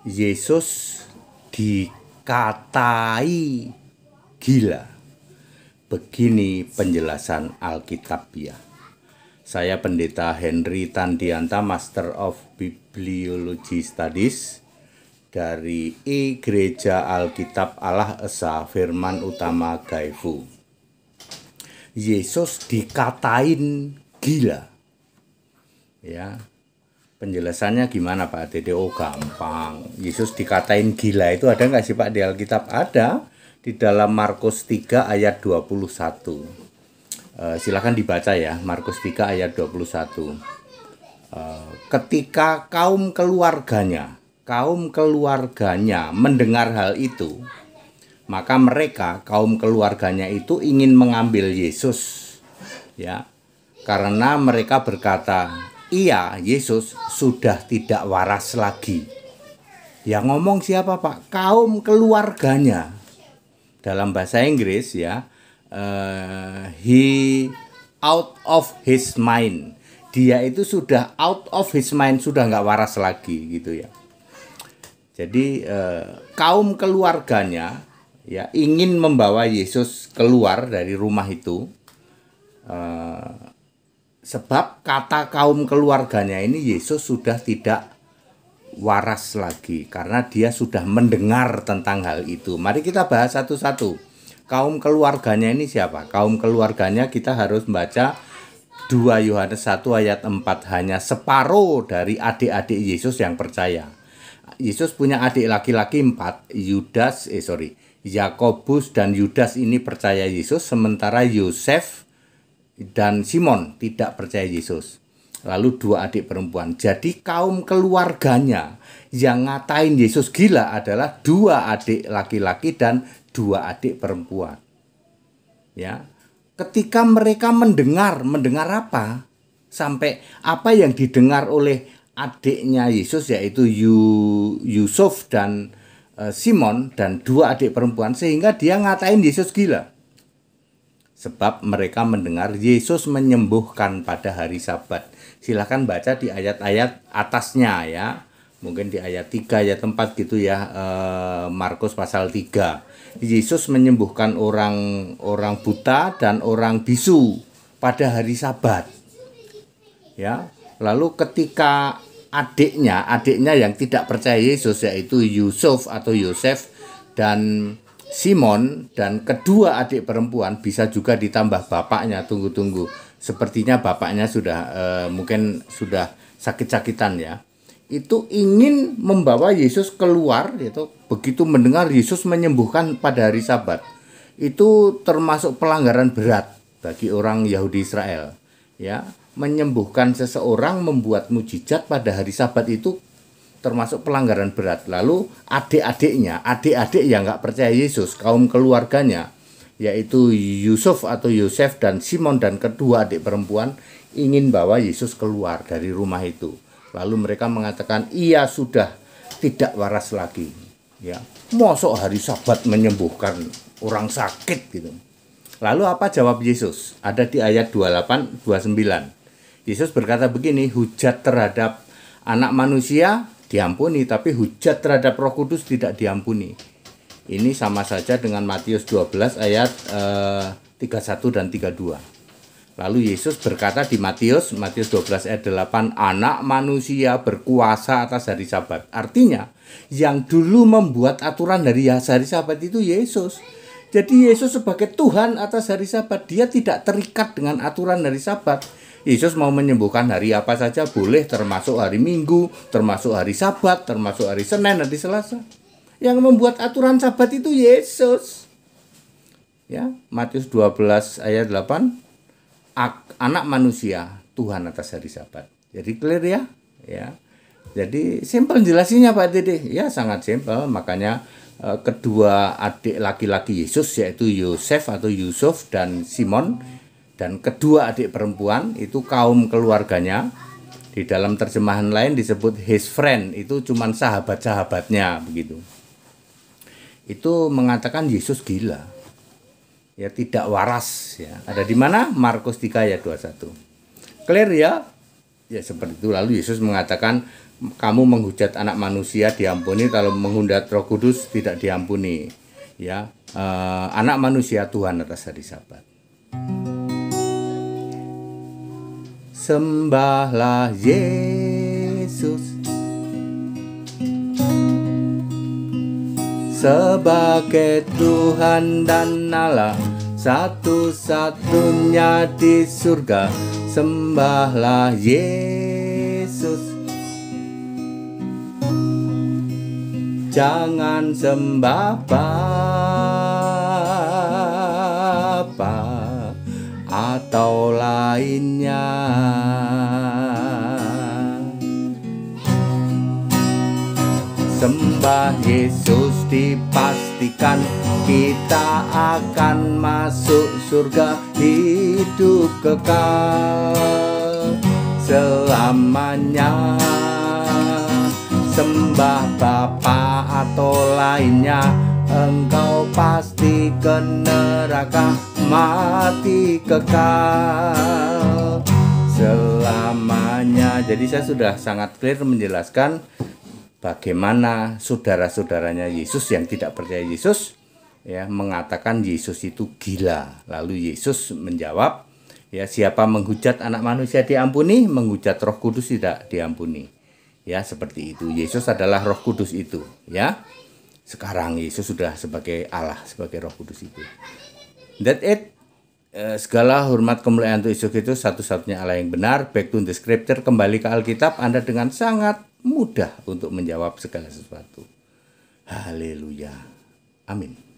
Yesus dikatai gila. Begini penjelasan Alkitabiah. Saya Pendeta Henry Tandianta, Master of Bibliology Studies dari Gereja Alkitab Allah Esa Firman Utama Gaifu. Yesus dikatain gila. Ya. Penjelasannya gimana Pak Dede? Oh gampang. Yesus dikatain gila itu ada nggak sih Pak di Alkitab? Ada di dalam Markus 3 ayat 21. Silakan dibaca ya, Markus 3 ayat 21. Ketika kaum keluarganya mendengar hal itu, maka mereka, kaum keluarganya itu ingin mengambil Yesus. Ya. Karena mereka berkata, "Iya, Yesus sudah tidak waras lagi." Yang ngomong siapa Pak? Kaum keluarganya. Dalam bahasa Inggris ya, he out of his mind. Dia itu sudah out of his mind, sudah nggak waras lagi gitu ya. Jadi kaum keluarganya ya ingin membawa Yesus keluar dari rumah itu. Sebab kata kaum keluarganya ini, Yesus sudah tidak waras lagi karena dia sudah mendengar tentang hal itu. Mari kita bahas satu-satu. Kaum keluarganya ini siapa? Kaum keluarganya kita harus baca 2 Yohanes 1 ayat 4. Hanya separuh dari adik-adik Yesus yang percaya. Yesus punya adik laki-laki 4. Yakobus dan Yudas ini percaya Yesus, sementara Yosef dan Simon tidak percaya Yesus. Lalu 2 adik perempuan. Jadi kaum keluarganya yang ngatain Yesus gila adalah 2 adik laki-laki dan 2 adik perempuan. Ya. Ketika mereka mendengar apa? Sampai apa yang didengar oleh adiknya Yesus, yaitu Yusuf dan Simon dan 2 adik perempuan, sehingga dia ngatain Yesus gila. Sebab mereka mendengar Yesus menyembuhkan pada hari Sabat. Silahkan baca di ayat-ayat atasnya ya. Mungkin di ayat 3, ayat 4 gitu ya. Markus pasal 3. Yesus menyembuhkan orang buta dan orang bisu pada hari Sabat. Ya. Lalu ketika adiknya yang tidak percaya Yesus, yaitu Yusuf atau Yosef dan Simon dan kedua adik perempuan, bisa juga ditambah bapaknya. Tunggu. Sepertinya bapaknya sudah mungkin sudah sakit-sakitan ya. Itu ingin membawa Yesus keluar, yaitu begitu mendengar Yesus menyembuhkan pada hari Sabat. Itu termasuk pelanggaran berat bagi orang Yahudi Israel. Ya, menyembuhkan seseorang, membuat mujizat pada hari Sabat itu termasuk pelanggaran berat. Lalu adik yang nggak percaya Yesus, kaum keluarganya, yaitu Yusuf atau Yosef dan Simon dan kedua adik perempuan, ingin bawa Yesus keluar dari rumah itu. Lalu mereka mengatakan, "Ia sudah tidak waras lagi." Ya, mosok hari Sabat menyembuhkan orang sakit gitu. Lalu apa jawab Yesus? Ada di ayat 28, 29. Yesus berkata begini, "Hujat terhadap anak manusia diampuni, tapi hujat terhadap Roh Kudus tidak diampuni." Ini sama saja dengan Matius 12 ayat 31 dan 32. Lalu Yesus berkata di Matius 12 ayat 8, "Anak manusia berkuasa atas hari Sabat." Artinya, yang dulu membuat aturan dari hari Sabat itu Yesus. Jadi Yesus sebagai Tuhan atas hari Sabat, dia tidak terikat dengan aturan hari Sabat. Yesus mau menyembuhkan hari apa saja boleh, termasuk hari Minggu, termasuk hari Sabat, termasuk hari Senin, hari Selasa. Yang membuat aturan Sabat itu Yesus. Ya, Matius 12 ayat 8, anak manusia Tuhan atas hari Sabat. Jadi clear ya? Ya. Jadi simpel jelasinnya Pak Dede. Ya, sangat simpel. Makanya kedua adik laki-laki Yesus, yaitu Yosef atau Yusuf dan Simon, dan kedua adik perempuan itu kaum keluarganya. Di dalam terjemahan lain disebut his friend, itu cuman sahabat-sahabatnya begitu. Itu mengatakan Yesus gila. Ya, tidak waras ya. Ada di mana? Markus 3 ayat 21. Clear ya? Ya seperti itu. Lalu Yesus mengatakan, kamu menghujat anak manusia diampuni, kalau menghujat Roh Kudus tidak diampuni. Ya, anak manusia Tuhan atas hari Sabat. Sembahlah Yesus sebagai Tuhan dan Allah satu-satunya di surga. Sembahlah Yesus, jangan sembah Bapa atau lainnya. Sembah Yesus, dipastikan kita akan masuk surga, hidup kekal selamanya. Sembah Bapa atau lainnya, engkau pasti ke neraka, mati kekal selamanya. Jadi saya sudah sangat clear menjelaskan bagaimana saudara-saudaranya Yesus yang tidak percaya Yesus ya mengatakan Yesus itu gila. Lalu Yesus menjawab, ya, siapa menghujat anak manusia diampuni, menghujat Roh Kudus tidak diampuni. Ya, seperti itu. Yesus adalah Roh Kudus itu, ya. Sekarang Yesus sudah sebagai Allah, sebagai Roh Kudus itu. That's it. Segala hormat kemuliaan untuk Yesus itu satu-satunya Allah yang benar. Back to the scripture, kembali ke Alkitab, Anda dengan sangat mudah untuk menjawab segala sesuatu. Haleluya. Amin.